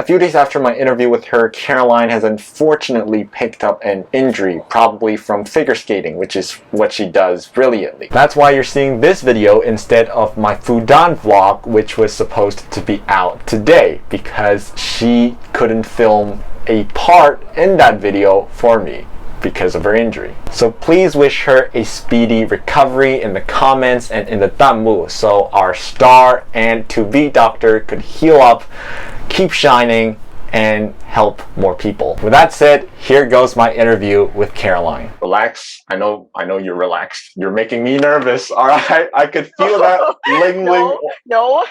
A few days after my interview with her, Caroline has unfortunately picked up an injury, probably from figure skating, which is what she does brilliantly. That's why you're seeing this video instead of my Fudan vlog, which was supposed to be out today, because she couldn't film a part in that video for me because of her injury. So please wish her a speedy recovery in the comments and in the弹幕, so our star and to-be doctor could heal up, keep shining, and help more people. With that said, here goes my interview with Caroline. Relax. I know you're relaxed. You're making me nervous. All right, I could feel that lingling. No.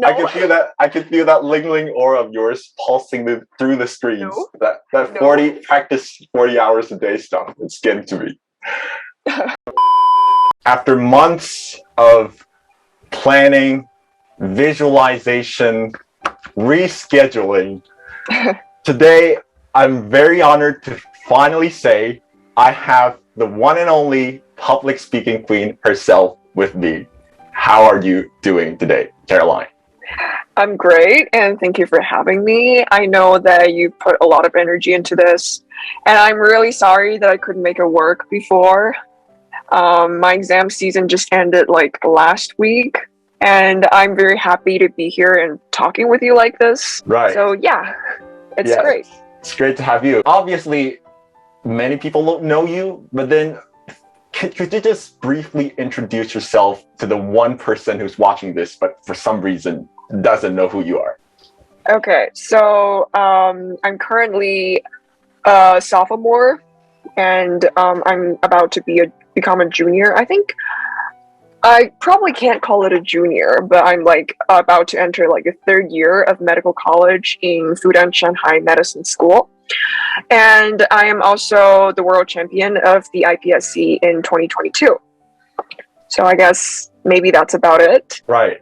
I could feel that lingling aura of yours pulsing through the screens. No. That 40 practice 40 hours a day stuff. It's getting to me. After months of planning, visualization, rescheduling, today I'm very honored to finally say I have the one and only public speaking queen herself with me. How are you doing today, Caroline? I'm great, and thank you for having me. I know that you put a lot of energy into this, and I'm really sorry that I couldn't make it work before. My exam season just ended like last week, and I'm very happy to be here and talking with you like this. Right. So yeah, it's great. It's great to have you. Obviously, many people don't know you, but then could you just briefly introduce yourself to the one person who's watching this, but for some reason doesn't know who you are? Okay, so I'm currently a sophomore, and I'm about to become a junior. I think I probably can't call it a junior, but I'm like about to enter like a third year of medical college in Fudan Shanghai Medicine School. And I am also the world champion of the IPSC in 2022. So I guess maybe that's about it. Right.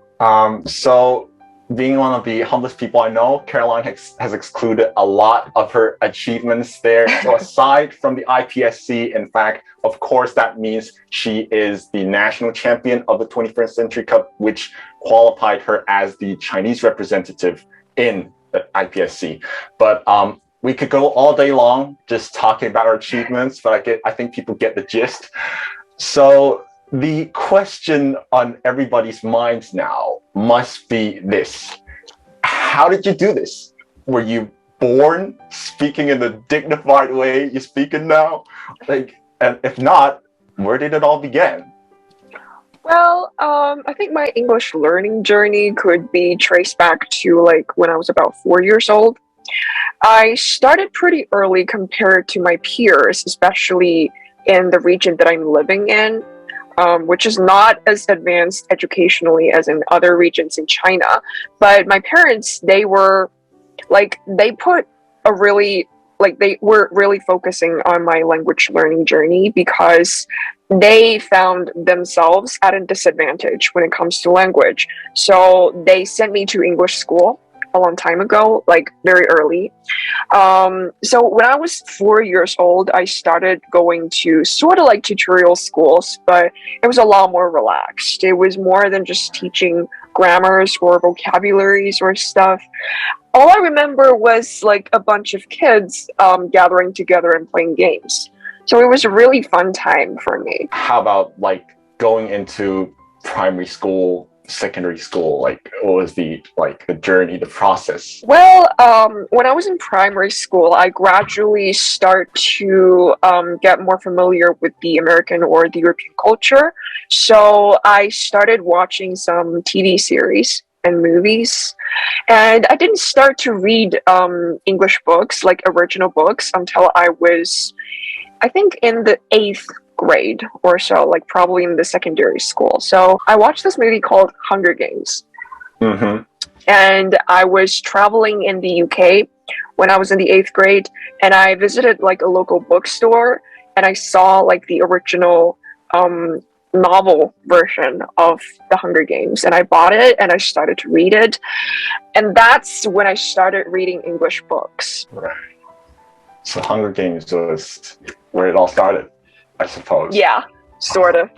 So being one of the humblest people I know, Caroline has excluded a lot of her achievements there. So aside from the IPSC, in fact, of course, that means she is the national champion of the 21st Century Cup, which qualified her as the Chinese representative in the IPSC. But we could go all day long just talking about our achievements, but I think people get the gist. So the question on everybody's minds now must be this. How did you do this? Were you born speaking in the dignified way you speak in now? And if not, where did it all begin? Well, I think my English learning journey could be traced back to like when I was about 4 years old. I started pretty early compared to my peers, especially in the region that I'm living in, which is not as advanced educationally as in other regions in China. But my parents, they were really focusing on my language learning journey because they found themselves at a disadvantage when it comes to language. So they sent me to English school a long time ago, like very early. So when I was 4 years old, I started going to sort of like tutorial schools, but it was a lot more relaxed. It was more than just teaching grammars or vocabularies or stuff. All I remember was like a bunch of kids gathering together and playing games. So it was a really fun time for me. How about like going into primary school, secondary school? Like what was the journey, the process? Well, when I was in primary school, I gradually start to get more familiar with the American or the European culture. So I started watching some TV series and movies, and I didn't start to read English books, like original books, until I was, I think, in the 8th grade or so, like probably in the secondary school. So I watched this movie called Hunger Games. Mm-hmm. And I was traveling in the UK when I was in the 8th grade, and I visited like a local bookstore, and I saw like the original novel version of the Hunger Games, and I bought it and I started to read it, and that's when I started reading English books. Right. So Hunger Games was where it all started, I suppose. Yeah, sort of.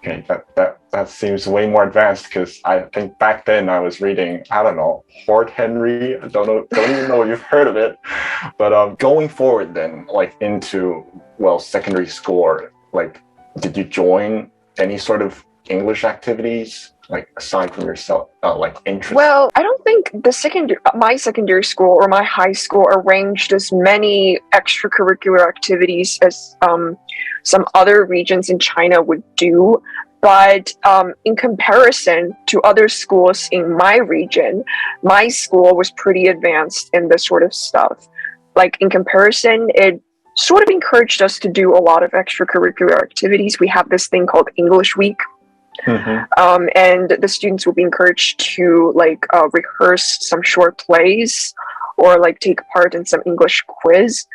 Okay, that seems way more advanced because I think back then I was reading, I don't know, Hort Henry. I don't even know if you've heard of it. But going forward then, like into secondary school, or like, did you join any sort of English activities, like aside from yourself, like interest? Well, I don't think my secondary school or my high school arranged as many extracurricular activities as some other regions in China would do. But in comparison to other schools in my region, my school was pretty advanced in this sort of stuff. Like in comparison, it sort of encouraged us to do a lot of extracurricular activities. We have this thing called English Week. Mm-hmm. And the students will be encouraged to rehearse some short plays or like take part in some English quiz.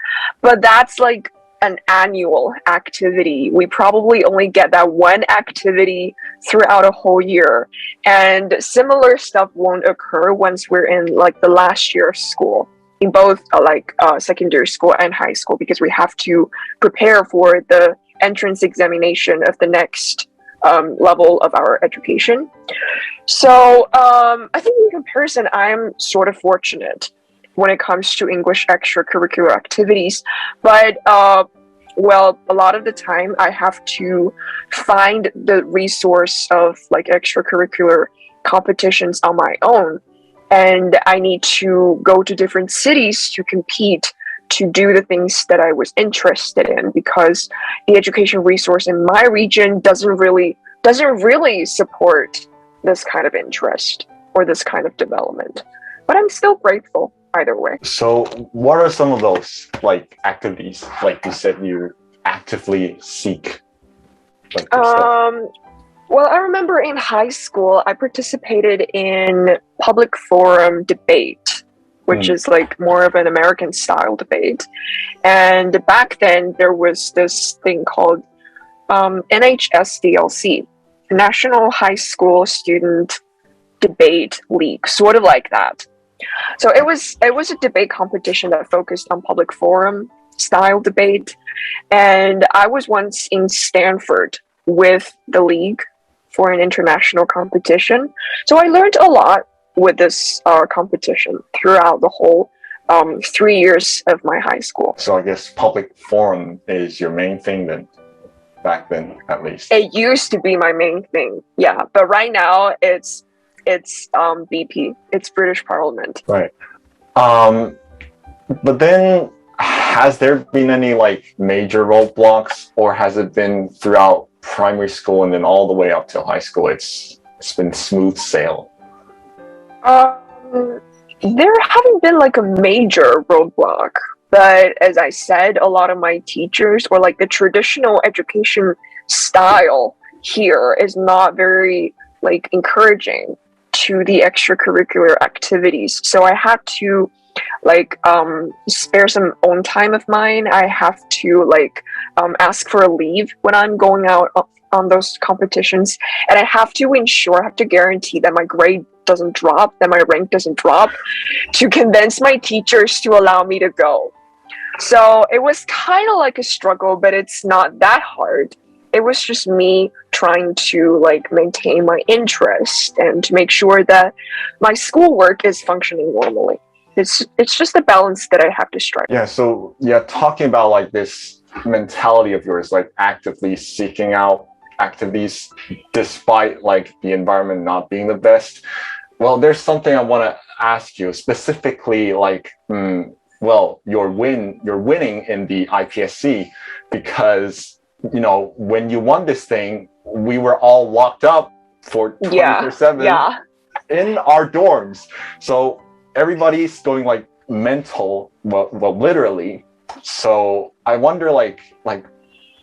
But that's like an annual activity. We probably only get that one activity throughout a whole year. And similar stuff won't occur once we're in like the last year of school, in both secondary school and high school, because we have to prepare for the entrance examination of the next level of our education. So I think in comparison, I'm sort of fortunate when it comes to English extracurricular activities. But a lot of the time I have to find the resource of like extracurricular competitions on my own. And I need to go to different cities to compete, to do the things that I was interested in, because the education resource in my region doesn't really support this kind of interest or this kind of development. But I'm still grateful either way. So what are some of those like activities, like you said you actively seek? Like, well, I remember in high school, I participated in public forum debate, which is like more of an American style debate. And back then there was this thing called NHSDLC, National High School Student Debate League, sort of like that. So it was a debate competition that focused on public forum style debate. And I was once in Stanford with the league for an international competition. So I learned a lot with this competition throughout the whole 3 years of my high school. So I guess public forum is your main thing then, back then at least. It used to be my main thing, yeah. But right now it's BP. It's British Parliament. Right. But then has there been any like major roadblocks, or has it been throughout primary school and then all the way up till high school it's been smooth sail? There haven't been like a major roadblock, but as I said, a lot of my teachers, or like the traditional education style here, is not very like encouraging to the extracurricular activities. So I have to spare some own time of mine. I have to ask for a leave when I'm going out on those competitions, and I have to guarantee that my grade doesn't drop, that my rank doesn't drop, to convince my teachers to allow me to go. So it was kind of like a struggle, but it's not that hard. It was just me trying to maintain my interest and to make sure that my schoolwork is functioning normally. It's just a balance that I have to strike. Yeah, so talking about this mentality of yours, actively seeking out activities despite the environment not being the best. Well, there's something I want to ask you specifically, you're winning in the IPSC, because when you won this thing, we were all locked up for 24/7 in our dorms. So everybody's going mental, well, literally. So I wonder,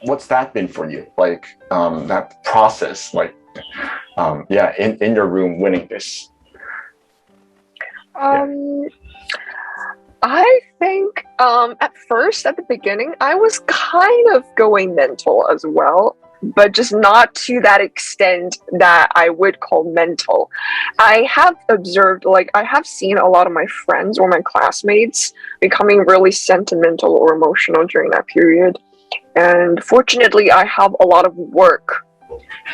what's that been for you? That process, in your room winning this. I think at first, at the beginning, I was kind of going mental as well, but just not to that extent that I would call mental. I have observed, I have seen a lot of my friends or my classmates becoming really sentimental or emotional during that period. And fortunately, I have a lot of work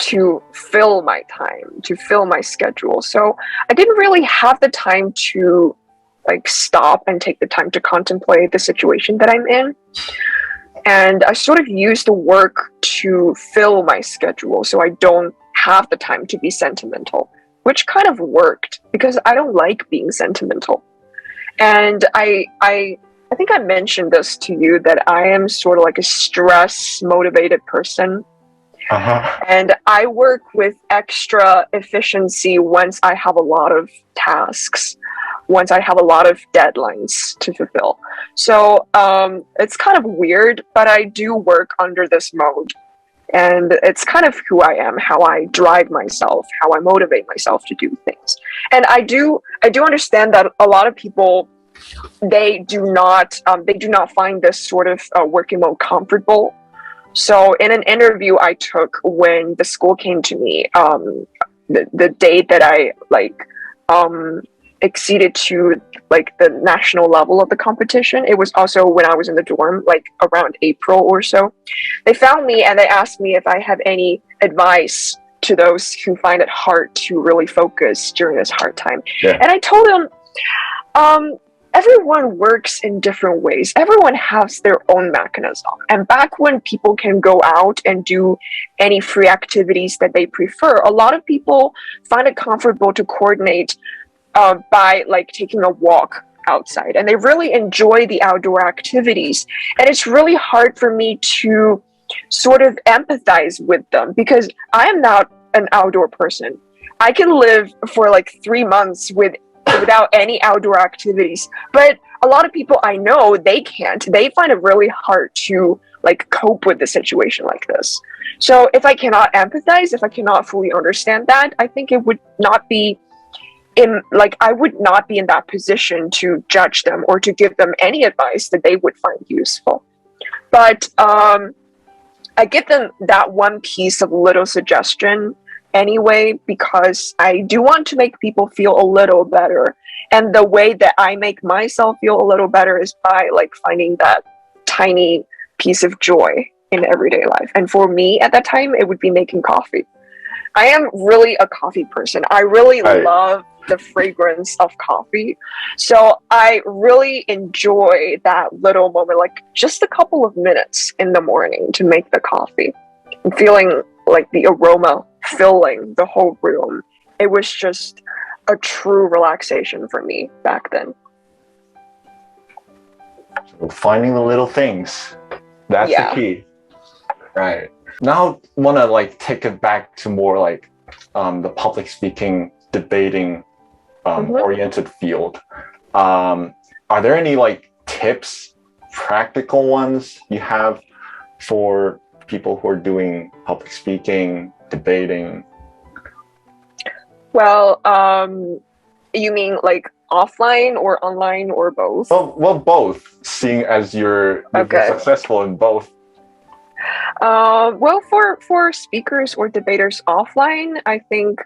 to fill my time, to fill my schedule. So I didn't really have the time to like stop and take the time to contemplate the situation that I'm in. And I sort of used the work to fill my schedule so I don't have the time to be sentimental, which kind of worked because I don't like being sentimental. And I think I mentioned this to you that I am sort of like a stress motivated person. And I work with extra efficiency once I have a lot of tasks, once I have a lot of deadlines to fulfill. So it's kind of weird, but I do work under this mode. And it's kind of who I am, how I drive myself, how I motivate myself to do things. And I do understand that a lot of people, they do not find this sort of working mode comfortable. So in an interview I took when the school came to me, the day that I exceeded to like the national level of the competition, it was also when I was in the dorm, like around April or so. They found me and they asked me if I have any advice to those who find it hard to really focus during this hard time. And I told them, everyone works in different ways. Everyone has their own mechanism. And back when people can go out and do any free activities that they prefer, a lot of people find it comfortable to coordinate by like taking a walk outside. And they really enjoy the outdoor activities. And it's really hard for me to sort of empathize with them because I am not an outdoor person. I can live for like 3 months without any outdoor activities, but a lot of people I know, they can't. They find it really hard to like cope with the situation like this. So if I cannot empathize, if I cannot fully understand that, I think it would not be I would not be in that position to judge them or to give them any advice that they would find useful. But I give them that one piece of little suggestion anyway, because I do want to make people feel a little better. And the way that I make myself feel a little better is by like finding that tiny piece of joy in everyday life. And for me at that time, it would be making coffee. I am really a coffee person. I really love the fragrance of coffee. So I really enjoy that little moment, like just a couple of minutes in the morning to make the coffee and feeling like the aroma filling the whole room. It was just a true relaxation for me back then. So finding the little things, that's the key. Right. Now I want to like take it back to more like the public speaking, debating oriented field. Are there any like tips, practical ones you have for people who are doing public speaking, debating? Well, you mean like offline or online or both? Well, both, seeing as you've been successful in both. Well, for speakers or debaters offline, I think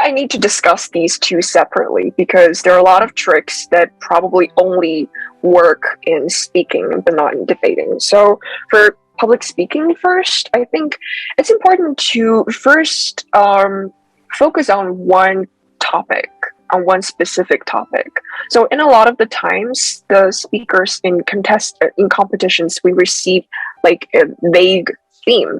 I need to discuss these two separately because there are a lot of tricks that probably only work in speaking but not in debating. So for public speaking first, I think it's important to first focus on one topic, on one specific topic. So in a lot of the times, the speakers in competitions, we receive like a vague theme.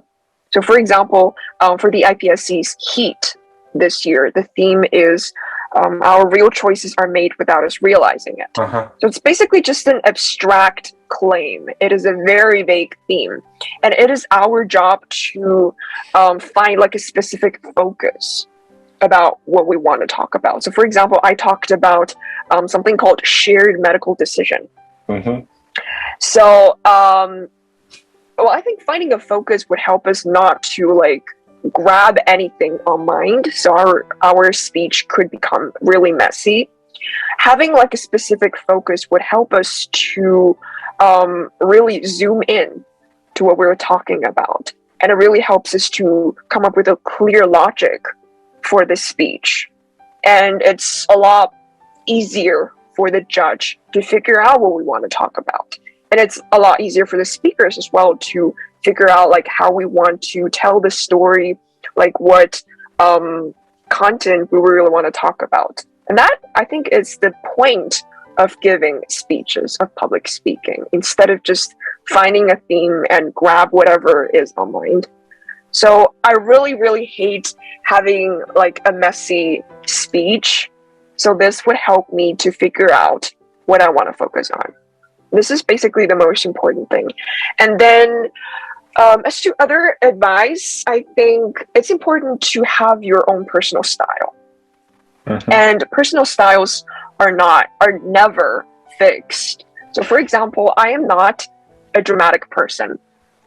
So for example, for the IPSC's HEAT this year, the theme is our real choices are made without us realizing it. So it's basically just an abstract claim. It is a very vague theme. And it is our job to find like a specific focus about what we want to talk about. So for example, I talked about something called shared medical decision. So well, I think finding a focus would help us not to like grab anything on mind, so our speech could become really messy. Having like a specific focus would help us to really zoom in to what we're talking about, and it really helps us to come up with a clear logic for the speech. And it's a lot easier for the judge to figure out what we want to talk about, and it's a lot easier for the speakers as well to figure out like how we want to tell the story like what content we really want to talk about. And that, I think, is the point of giving speeches, of public speaking, instead of just finding a theme and grab whatever is on mind. So I really hate having like a messy speech. So this would help me to figure out what I want to focus on. This is basically the most important thing. And then as to other advice, I think it's important to have your own personal style. And personal styles are never fixed. So for example, I am not a dramatic person.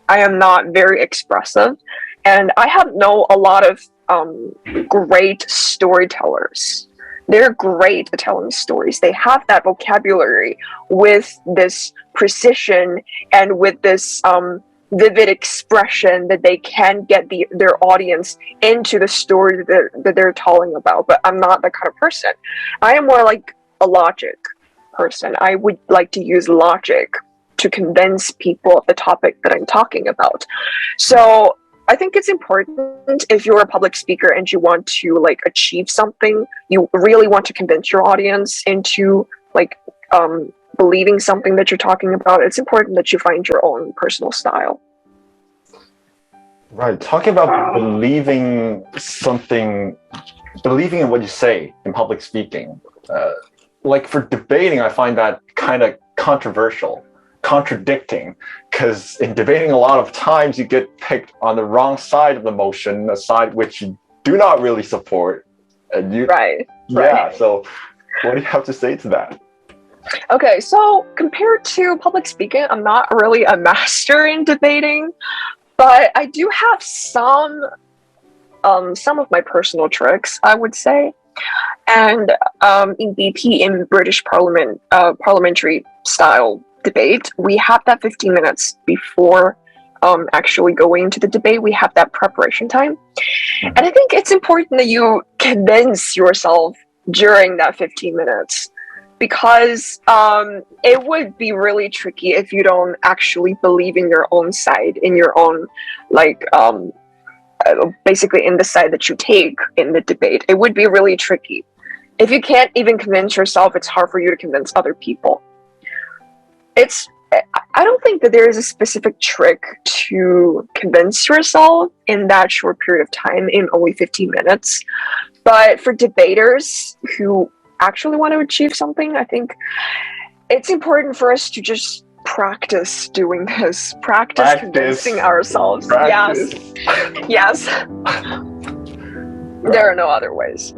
I am not very expressive. And I have known a lot of great storytellers. They're great at telling stories. They have that vocabulary with this precision and with this vivid expression that they can get their audience into the story that they're telling about. But I'm not that kind of person. I am more like a logic person. I would like to use logic to convince people of the topic that I'm talking about. So I think it's important if you're a public speaker and you want to like achieve something, you really want to convince your audience into like believing something that you're talking about, it's important that you find your own personal style. Right. Talking about believing in what you say in public speaking. Like for debating, I find that kind of controversial, contradicting, because in debating a lot of times you get picked on the wrong side of the motion, a side which you do not really support. And you, right. So what do you have to say to that? Okay, so compared to public speaking, I'm not really a master in debating, but I do have some of my personal tricks, I would say. And in BP, in British Parliament, parliamentary style debate, we have that 15 minutes before actually going into the debate. We have that preparation time. And I think it's important that you convince yourself during that 15 minutes, because it would be really tricky if you don't actually believe in your own side, in your own, like, basically in the side that you take in the debate. It would be really tricky. If you can't even convince yourself, it's hard for you to convince other people. I don't think that there is a specific trick to convince yourself in that short period of time, in only 15 minutes. But for debaters who actually want to achieve something, I think it's important for us to just practice doing this. Practice convincing ourselves. Yes. There are no other ways.